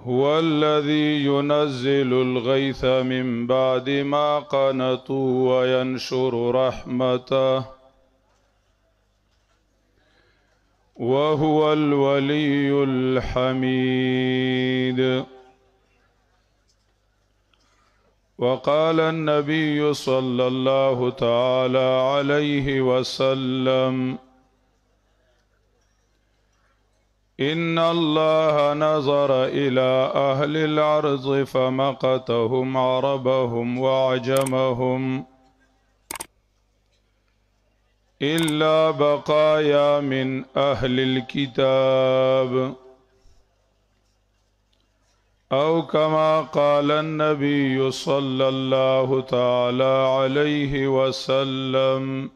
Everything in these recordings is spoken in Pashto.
هو الذي ينزل الغيث من بعد ما قنطوا وينشر رحمته وهو الولي الحميد. وقال النبي صلى الله تعالى عليه وسلم: إن الله نظر إلى أهل الأرض فمقتهم عربهم وعجمهم إلا بقايا من أهل الكتاب، أو كما قال النبي صلى الله تعالى عليه وسلم.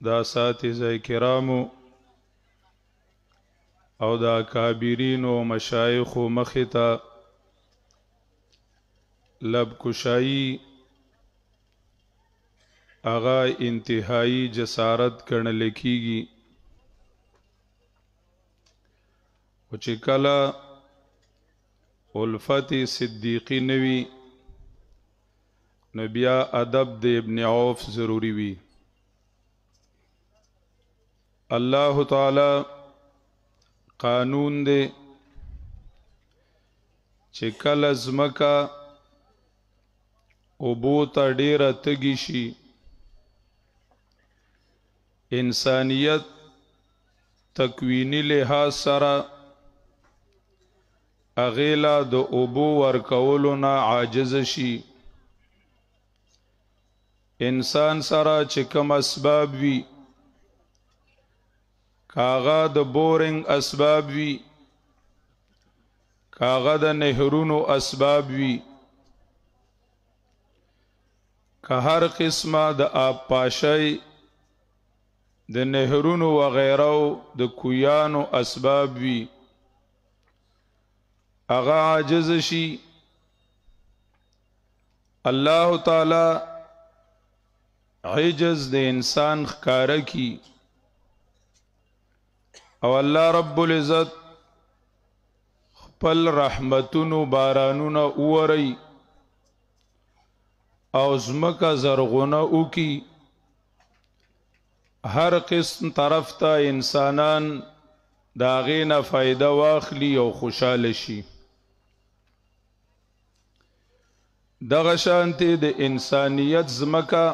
دا اساتذه کرامو او دا کابرین و مشایخ و مختا لب کشائی اغا انتہائی جسارت کرنے لکھیگی وچی کلا الفت صدیقی نوی نبیا ادب دے ابن عوف ضروری وی. اللہ تعالی قانون دے چې کله ځمکه اوبو ته ډیره تږي شي انسانیت تکوینی لحاظ سره اغیلا د اوبو ورکولو نه عاجز شي انسان سره چې کوم اسباب وي کاغا د بورنگ اسباب وی کاغا د نهرونو اسباب وی که هر قسمه د آب پاشای د نهرونو وغیرو د کویانو اسباب وی اغا عاجز شي الله تعالی عجز د انسان ښکارا کی او الله رب العزت خپل رحمتونو بارانونو اوری او زمکا زرغونه اوکی هر قسم طرف تا انسانان داغینا فائدہ واخلی او خوشحال شي دغه شانتی د انسانیت زمکا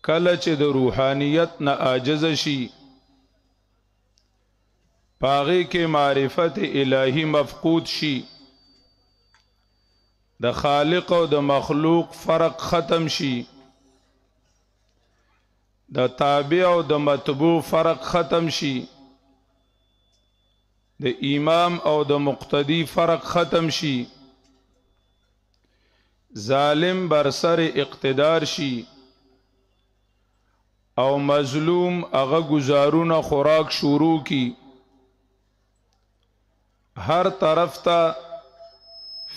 کله چې د روحانیت نه عاجز شي پاغی کے معرفت الہی مفقود شي د خالق او د مخلوق فرق ختم شي د تابع او د متبوع فرق ختم شي د امام او د مقتدی فرق ختم شي ظالم بر سر اقتدار شي او مظلوم هغه گزارونه خوراک شروع کی هر طرف تا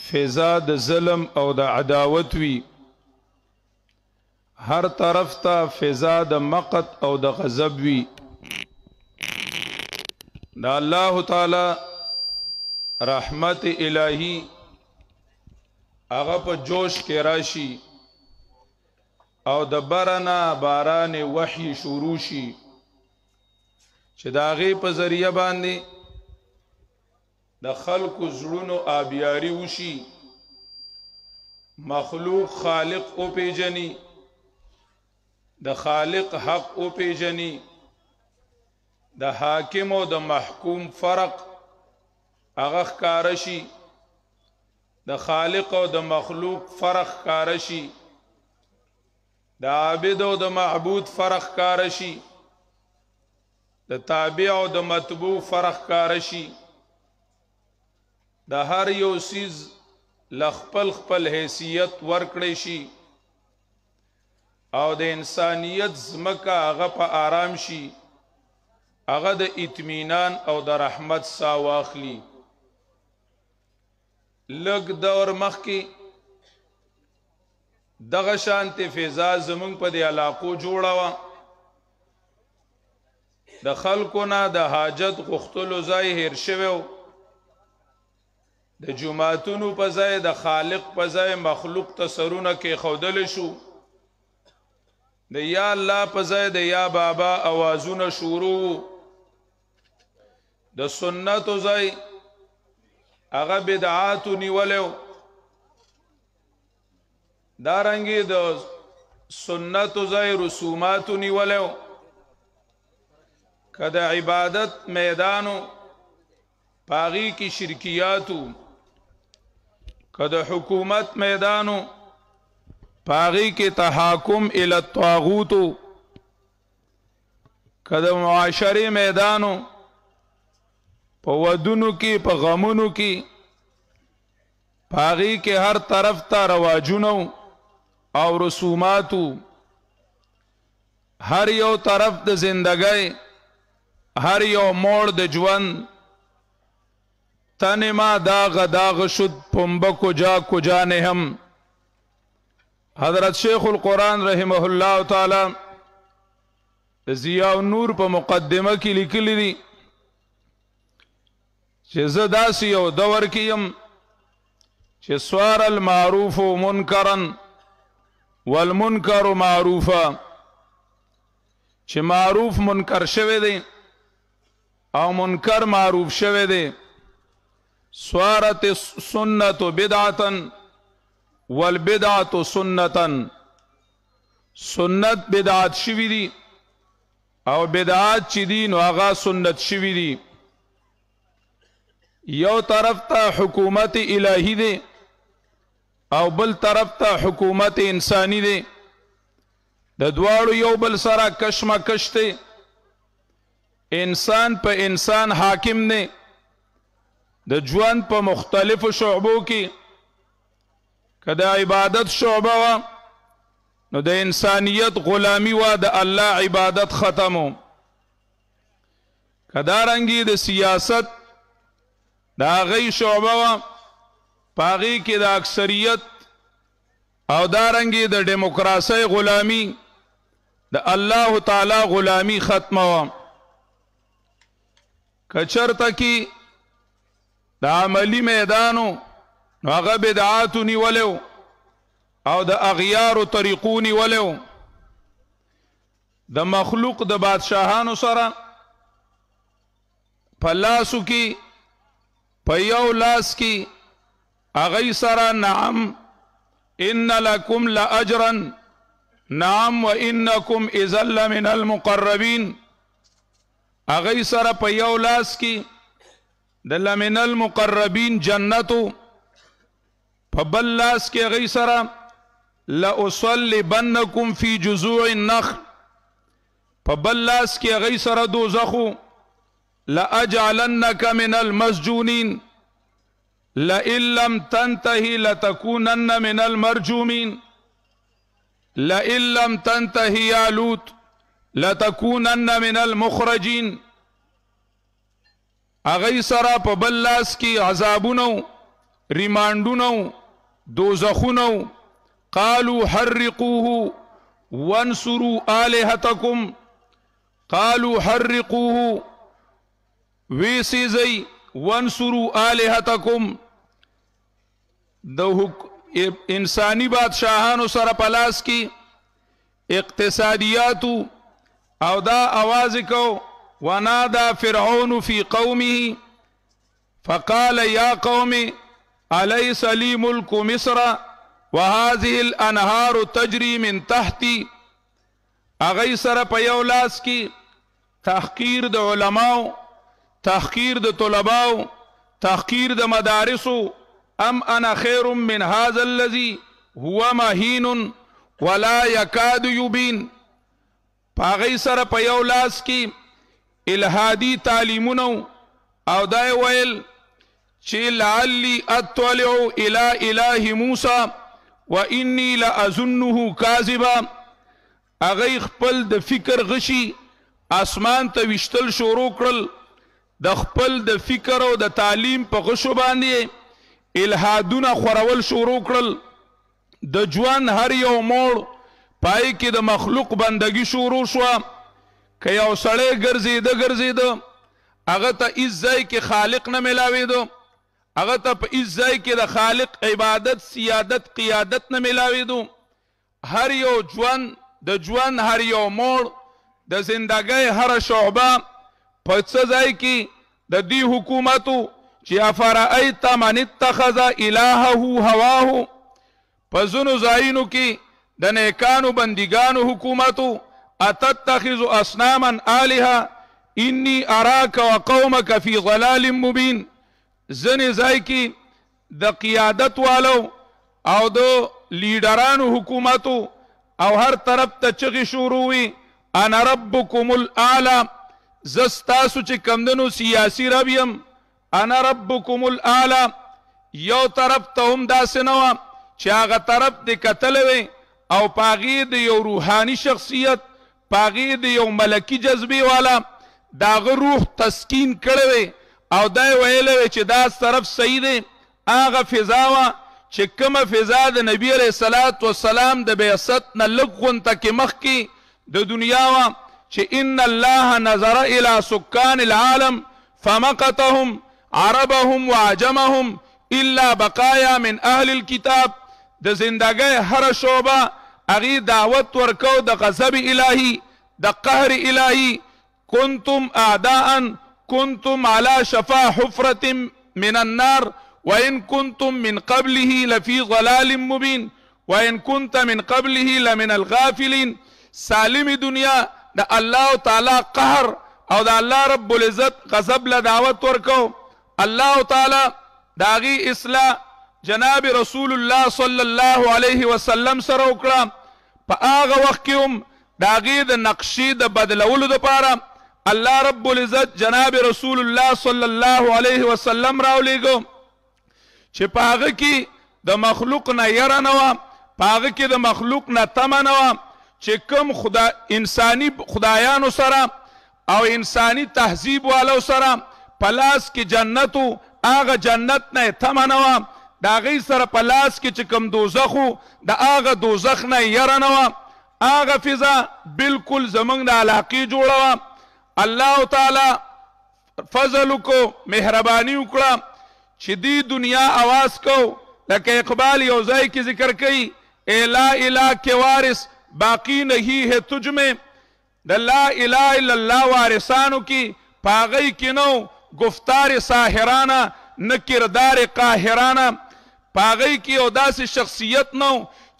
فضا د ظلم او د عداوت وی هر طرف تا فضا د مقت او د غضب وی دا الله تعالی رحمت الہی هغه په جوش کې راشي او د برنا باران وحی شروع شي چې دا غي په ذریعہ باندې د خلق زړونو آبیاری وشي مخلوق خالق او پیجنی د خالق حق او پیجنی د حاکم او د محکوم فرق هغه ښکار شي د خالق او د مخلوق فرق ښکار شي د عابد او د معبود فرق ښکار شي د تابع او د متبوع فرق ښکار شي د هر یو سیز لخپل خپل حیثیت ورکړی شي او د انسانیت زمکه هغه په آرام شي هغه د اطمینان او د رحمت سا واخلي لګ دور مخکې دغه شانت فضا زمون په د علاقو جوړاوه د خلکو نه د حاجت غوښتلو ځای هیر شوی د جمعتونو په ځای د خالق په ځای مخلوق ته سرونه کېښودلی شو د یا الله په ځای د یا بابا اوازونه شروع د سنتو ځای هغه بدعاتو نیولی دارنګې د سنتو ځای رسوماتو نیولی که د عبادت میدانو پاغي کی شرکیاتو که د حکومت میدانو پاغي کی تحاکم الی الطاغوت که د معاشري میدانو په ودونو کی په غمونو کی پاغي کی هر طرف ته رواجونو او رسوماتو هر یو طرف د زندګۍ هر یو موړ د ژوند تن ما داغ داغ شد پنبه کجا کجا نه هم حضرت شیخ القرآن رحمه الله تعالی ضیاء النور په مقدمه کې لیکلی دي چې زه داسې یو دور کې یم چې صار المعروف منکرا والمنکر معروفا چې معروف منکر شوی دی او منکر معروف شوه دی صارت سنت بدعتا والبدعت سنتا سنت بدعت شوی دی او بدعات چې دي نو هغه سنت شوی دی یو طرف ته حکومت الهی دی او بل طرف ته حکومت انسانی دی د دواړو یو بل سره کشمکش دی انسان په انسان حاکم نه د ژوند په مختلفو شعبو کې کدا عبادت شعبه وا نو د انسانیت غلامی وا د الله عبادت ختمو کدا رنگی د سیاست دا غي شعبه وا پاغي کې د اکثریت او دا رنگی د دیموکراسي غلامی د الله تعالی غلامی ختمه وا کچرته کی د عملی میدانو هغه بدعات نیولیو او د اغیار طریقو نیولیو د مخلوق د بادشاہانو سره په لاسو کی په یو لاس کی اغی سره نعم ان لکم لاجرا نعم وانکم اذا لمن المقربین اغی سره په یو لاس کی د لمن المقربین جنتو په بل لاس کی اغی سره لاصلبنکم فی جذوع النخل په بل لاس کی اغی سره دوزخو لاجعلنک من المسجونین لئن لم تنتهي لتكونن من المرجومین لئن لم تنتهي یا لوط لتكونن من المخرجين اغی سرا په بل لاس کی عذابونو ریمانډونو دوزخونو قالوا حرقوه وانصروا آلهتكم قالوا حرقوه ویسیزی وانصروا آلهتكم د انسانی بادشاہانو سره پلاس کی اقتصادیاتو او دا آواز کو ونادى فرعون في قومه فقال يا قوم أليس لي ملك مصر وهذه الأنهار تجري من تحتي اغی سره په یو لاس کی تحقیر د علماء تحقیر د طلباء تحقیر د مدارسو ام انا خیر من هذا الذي هو مهين ولا يكاد يبين پاغی سره په یو لاس کی الہادی تعلیمونو او دای ویل چې لعلی اطلع الى اله موسی واني لاظنه كاذبا اغی خپل د فکر غشي اسمان ته وشتل شروع کړل د خپل د فکر او د تعلیم په غشو باندې الہادونه خورول شروع کړل د ژوند هر یو موړ پای کې د مخلوق بندگی شروع شو که یو سړی ګرځېده هغه ته هیڅ ځای کې خالق نه ملاوېدو، هغه ته په هیڅ ځای کې د خالق عبادت سیادت قیادت نه ملاوېدو. هر یو ژوند د ژوند هر یو موړ د زندګۍ هره شعبه په څه ځای کې د دې حکومتو چې افرأیت من اتخذ الهه هواه، په ځینو ځایونو کې د نیکانو بندګانو حکومتو اتتخذ اصناما آلهه انی اراک وقومک فی ضلال مبین. ځینې ځای کې د قیادت والو او د لیډرانو حکومتو او هر طرف ته چغې شروع وي انا ربکم الاعلی، زه ستاسو چې کمدنو سیاسي رب یم، انا ربکم الاعلی. یو طرف ته هم داسې نه وه چې هغه طرف دې کتلی وی او په هغې د یو روحاني شخصیت، په هغې د یو ملکي جذبې والا د هغه روح تسکین کړی وی او دا یې ویلی وی چې دا طرف صحیح دی. هغه فضا وه چې کومه فضا د نبي علیه الصلاة والسلام د بعثت نه لږ غونته کې مخکې د دنیا وه چې ان الله نظر الى سکان العالم فمقتهم عربهم وعجمهم الا بقایا من اهل الكتاب. د زندګۍ هره شعبه هغې دعوت ورکو د غضب الهي، د قهر الهي. کنتم اعداء کنتم على شفا حفرة من النار وإن كنتم من قبله لفي ضلال مبين وإن كنت من قبله لمن الغافلين. سالم دنیا د الله تعالی قهر او د الله رب العزت غضب له دعوت ورکو. الله تعالی د هغې اصلاح جناب رسول الله صلی الله علیه وسلم سره وکړه. په هغه وخت کې هم د هغې د نقشې د بدلولو دپاره الله رب العزت جناب رسول الله صلی الله علیه وسلم راولیږو چې په هغه کې د مخلوق نه یره نه وه، په هغه کې د مخلوق نه تمه نه وه چې کوم انساني خدایانو سره او انساني تهذیب والو سره په لاس کې جنت و، هغه جنت نه یې تمه نه وه. د هغې سره په لاس کې چې کوم دوزخ و د هغه دوزخ نه یره نه وه. هغه فضا بلکل زموږ د علاقې جوړه وه. الله تعالی فضل وکړو، مهرباني وکړه چې دې دنیا آواز کو. لکه اقبال یو ځای کې ذکر کوي اے لا الہ کے وارث باقی نہیں ہے تجھ میں، د لا الہ الا اللہ وارثانو کې په هغې کې نو گفتار ساحرانه نه کردار قاهرانه، په هغې کې یو داسې شخصیت نو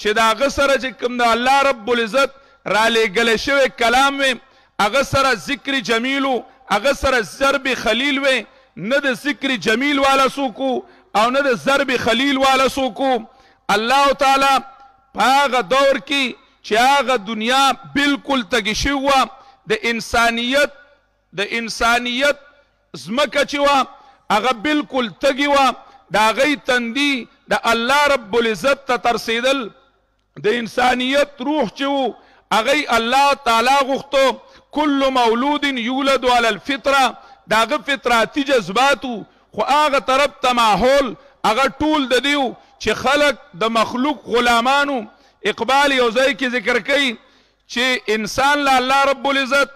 چې د هغه سره چې کوم د الله رب العزت رالیږلی شوی کلام وی هغه سره ذکر جمیل و، هغه سره ضرب خلیل وی. نه د ذکر جمیل والا څوک او نه د ضرب خلیل والا څوک. الله تعالی په هغه دور کې چې هغه دنیا بلکل تږې شوې وه، د انسانیت ځمکه چې وه هغه بلکل تږې وه، د هغې تندي د الله رب العزت ته ترسېدل. د انسانیت روح چې و هغې الله تعالی غوښتو کل مولود یولد علی الفطره، د هغه فطراتي جذباتو، خو هغه طرف ته ماحول هغه ټول د دیو چې خلق د مخلوق غلامانو. اقبال یو ځای کې ذکر کوي چې انسان له الله رب العزت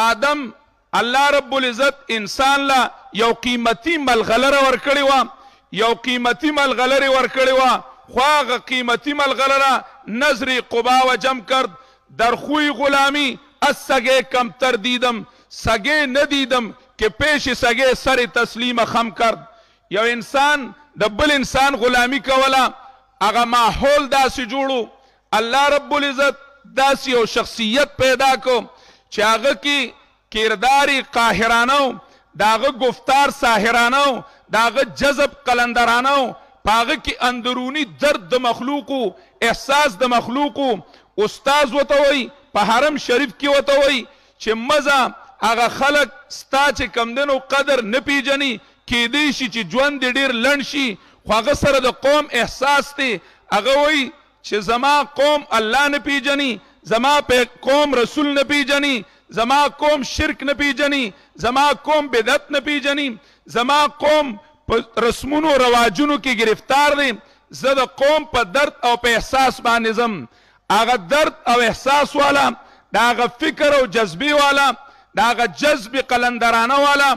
آدم الله رب العزت انسان له یو قیمتي ملغلره ورکړې وه، یو قیمتي ملغلره ورکړې وه، خو هغه قیمتي ملغلره نظر قبا و جمع کرد در خوی غلامی از سگه کمتر دیدم سگه ندیدم که پیش سگه سر تسلیم خم کرد. یو انسان د بل انسان غلامی کوله، هغه ماحول داسې جوړو. الله رب العزت داسې یو شخصیت پیدا کو چې هغه کې کردار قاهرانه، د هغه گفتار ساحرانه، د هغه جذب قلندرانه، په هغه کې اندرونی درد د مخلوقو، احساس د مخلوقو. استاذ ورته وایي په حرم شریف کې ورته وایي چې مزه هغه خلق ستا چې کمدنو قدر نه پیژني، کیدی شي چې ژوند دې ډېر لنډ شي، خو هغه سره د قوم احساس دی. هغه وایي چې زما قوم الله نه پیژني، زما قوم رسول نه پیژني، زما قوم شرک نه پیژني، زما قوم بدعت نه پیژني، زما قوم په رسمونو رواجونو کې گرفتار دی. زه د قوم په درد او په احساس باندې ځم. هغه درد او احساس والا، د هغه فکر او جذبې والا، دا هغه جذب قلندرانه والا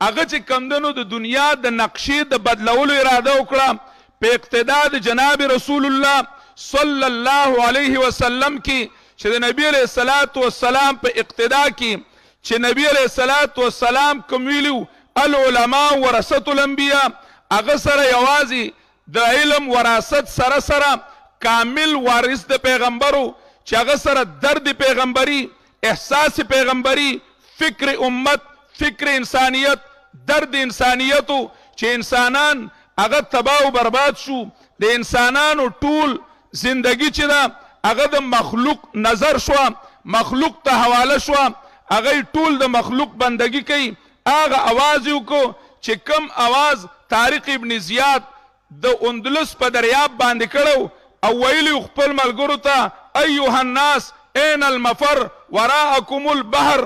هغه چې کمدنو د دنیا د نقشې د بدلولو اراده وکړه په اقتدا د جناب رسول الله صلی الله علیه وسلم کې چې د نبی علیه الصلاة والسلام په اقتدا کې چې نبی علیه الصلاة والسلام کوم ویلو العلماء ورثة الانبیاء هغه سره یوازې د علم وراثت سره سره کامل وارث د پیغمبرو چې هغه سره درد پیغمبري احساس پیغمبري فکر امت فکر انسانیت درد انسانیتو چې انسانان هغه تباہ و برباد شو د انسانانو ټول زندگی چې دا هغه د مخلوق نظر شو مخلوق ته حواله شو هغه ټول د مخلوق بندگی کوي هغه आवाज یو کو چې کم आवाज طارق ابن زیاد د اندلس په دریاب باندې کړو او ویلی خپل ملګرو ته ایها الناس این المفر وراءکم البحر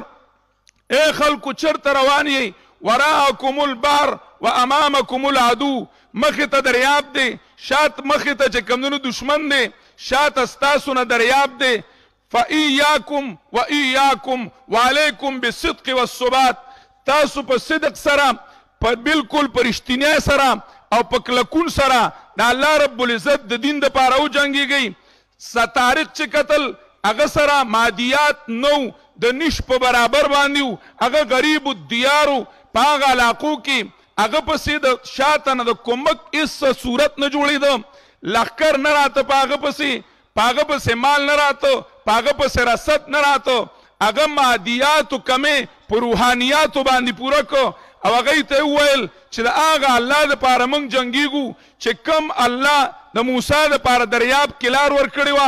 اے خلکو چرته روان یې وراءکم البحر وامامکم العدو مخې ته دریاب دی شات مخې ته چې کمونو دشمن دی شات استاسو نه دریاب دی فإياكم وإياكم وعليكم بالصدق والثبات تاسو په صدق سره په بالکل پرشتینه سره او په کلکون سره د الله رب العزت د دین د پاره او جنگيږي ستارق چې قتل هغه سره مادیات نو د نش په برابر باندې هغه غریب الديارو په علاقو کې هغه پسې د شاتنه د کومک اس صورت نه جوړېده لخر نه راته پاغه پسې مال نه راته پاغه پسې رصد نه راته هغه مادیات کمه په روحانیات باندې پوره کو او هغه ته ویل چې دا هغه الله د پاره مونږ جنگيګو چې کم الله د موسی د پاره دریاب کلار ور کړی و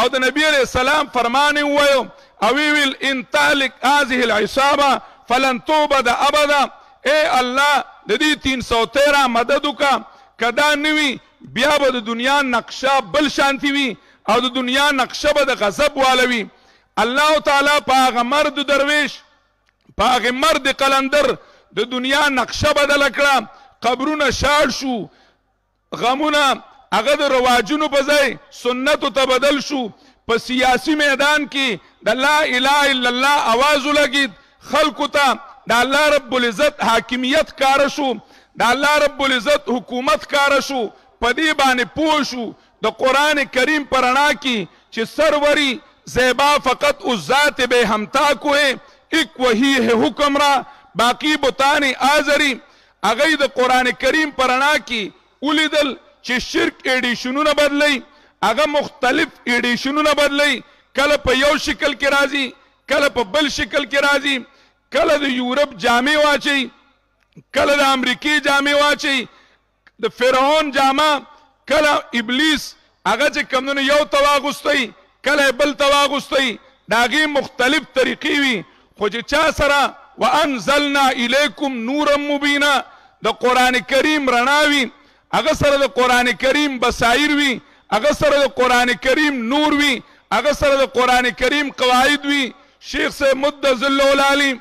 او د نبی عليه السلام فرمان ویو او ویل ان تهلك هذه العصابه فلن توبد ابدا اے الله د دې 313 مدد وکا کدا نوی بیا به د دنیا نقشه بل شانتی وی او د دنیا نقشه به د غضب والوي الله تعالی پاغه مرد درویش پاغه مرد قلندر د دنیا نقشه بدل کړه قبرونه شاړ شو غمونه هغه د رواجونو په ځای سنتو ته بدل شو په سیاسي میدان کې د لا اله الا الله आवाज لګید خلکو ته د الله رب العزت حاکمیت کار شو د الله رب العزت حکومت کار شو پدی باندې پوه شو د قرآن کریم پرانا کی چې سروری زیبا فقط اس ذات بے ہمتا کو ہے ایک وہی ہے حکم را باقی بتان آزری اگئی د قرآن کریم پرانا کی اولیدل چې شرک ایڈیشنونه بدلی اگه مختلف ایڈیشنونه بدلی کله په یو شکل کې راځي کله په بل شکل کې راځي کله د یورپ جامع واچي کله د امریکای جامع واچي د فرعون جامع کله ابلیس هغه چې کمونه یو تواغستي کله بل تواغستي داغي مختلف طریقې وي خو چې چا سره وانزلنا الیکم نورا مبینا د قران کریم رڼاوي هغه سره د قران کریم بصائر وي هغه سره د قران کریم نور وي هغه سره د قران کریم قواعد وي شیخ سے مدذل العلی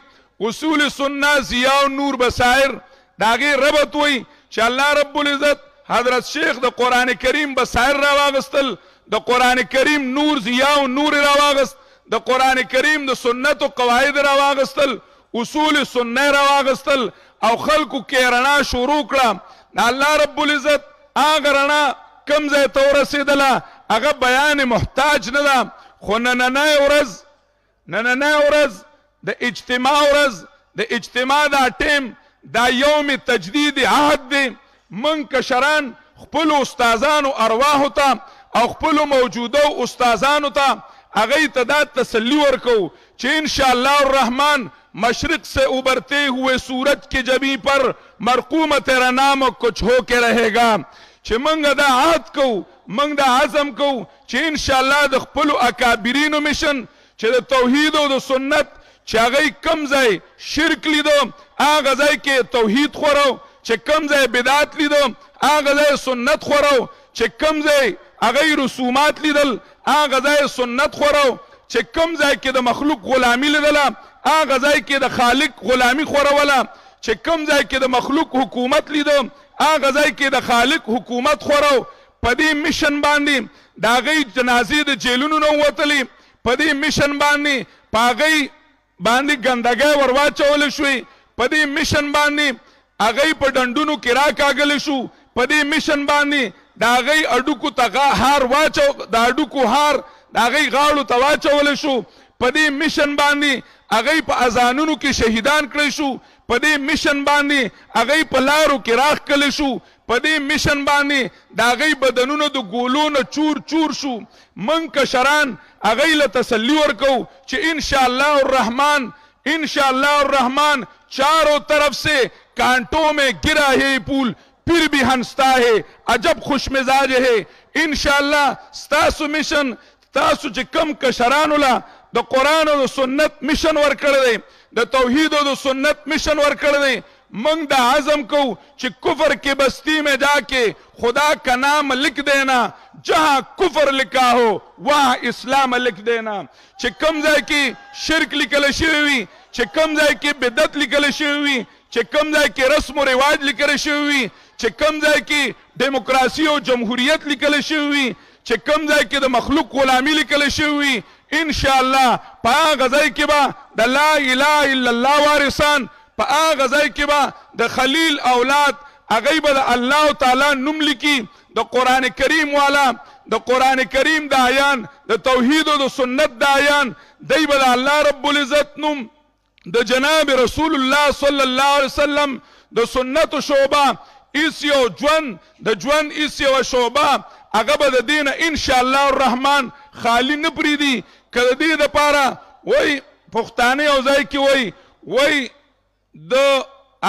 اصول سنت ضیاء نور بصائر داغي ربط وي چې الله رب العزت حضرت شیخ د قران کریم بصائر را واغستل د قران کریم نور ضیاء نور را واغست د قران کریم د سنت او قواعد را واغستل اصول سنت را واغستل او خلقو کې رڼا شروع کړه الله رب العزت هغه رڼا کم ځای ته ورسېدله هغه بیان محتاج نه ده خو نننۍ ورځ د اجتماع ورځ د اجتماع دا ټیم دا یوم تجدید عهد دی من کشران خپل استادانو ارواحو ته او خپل موجوده استادانو ته هغه ته دا تسلی ورکو چې ان شاء الله الرحمن مشرق سے ابھرتے ہوئے سورج کے جبیں پر مرقوم تیرا نام کچھ ہو کے رہے گا چې منګ دا عهد کو منګ دا عزم کو چې ان شاء الله د خپل اکابرینو مشن چې د توحید او د سنت چې هغه کم ځای شرک لیدو هغه ځای کې توحید خورو چې کم ځای بدعت لیدو هغه ځای سنت خورو چې کم ځای هغه رسومات لیدل هغه ځای سنت خورو چې کم ځای کې د مخلوق غلامی لیدله هغه ځای کې د خالق غلامی خوروله چې کم ځای کې د مخلوق حکومت لیدو هغه ځای کې د خالق حکومت خورو په دې میشن باندې دا غي جنازې د جیلونو نو وتلی په دې میشن باندې پاغي باندې ګندګۍ ورواچول شوې په دې میشن باندې هغه په ډنډونو کې راکاږل شو په دې میشن باندې د هغې اډوکو ته هار واچو د اډوکو هار د هغې غاړو ته واچول شو په دې میشن باندې هغې په اذانونو کې شهیدان کړی شو په دې میشن باندې هغې په لارو کې راښکلی شو په دې میشن باندې د هغې بدنونه د ګولو نه چور چور شو موږ کشران هغې له تسلي ورکو چې انشاءاللہ الرحمن چاروں طرف سے کانٹوں میں گرا ہے پھول پھر بھی ہنستا ہے عجب خوش مزاج ہے انشاءاللہ ستاسو مشن تاسو چې کم کشرانو له د قرآن او د سنت مشن ورکړی دی د توحید او د سنت مشن ورکړی دی منگ دا عزم کو چې کفر کی بستی میں جا کے خدا کا نام لکھ دینا جہاں کفر لکھا ہو وہاں اسلام لکھ دینا چې کم ځای کې شرک لیکل شوی وي چې کم ځای کې بدعت لیکل شوی وي چې کم ځای کې رسم و رواج لیکل شوی وي چې کم ځای کې دیموکراسي او جمهوریت لیکل شوی وي چې کم ځای کې د مخلوق غلامی لیکل شوی وي انشاءاللہ په هغه ځای کې به د لا اله الا الله وارثان په هغه ځای کې به د خلیل اولاد هغوی به د الله تعالی نوم لیکي د قرآن کریم والا د قرآن کریم داعیان د توحید او د سنت داعیان دی به د الله رب العزت نوم د جناب رسول الله صلی الله علیه وسلم د سنت شعبه ایس یو ژوند د ژوند ایس یوه شعبه هغه به د دې نه انشاءالله الرحمن خالی نه پرېږدي که د دې دپاره وایي پښتانه یو ځای کې وایي د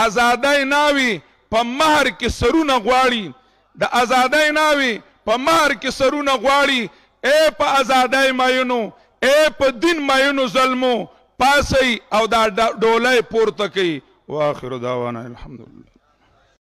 ازادۍ ناوې په مهر کې سرونه غواړي د ازادۍ ناوې په مهر کې سرونه غواړي ای په ازادۍ ماینو ای په دین ماینو ظلمو پاسئ او دا ډولۍ پورته کوي واخر دعوانا الحمدلله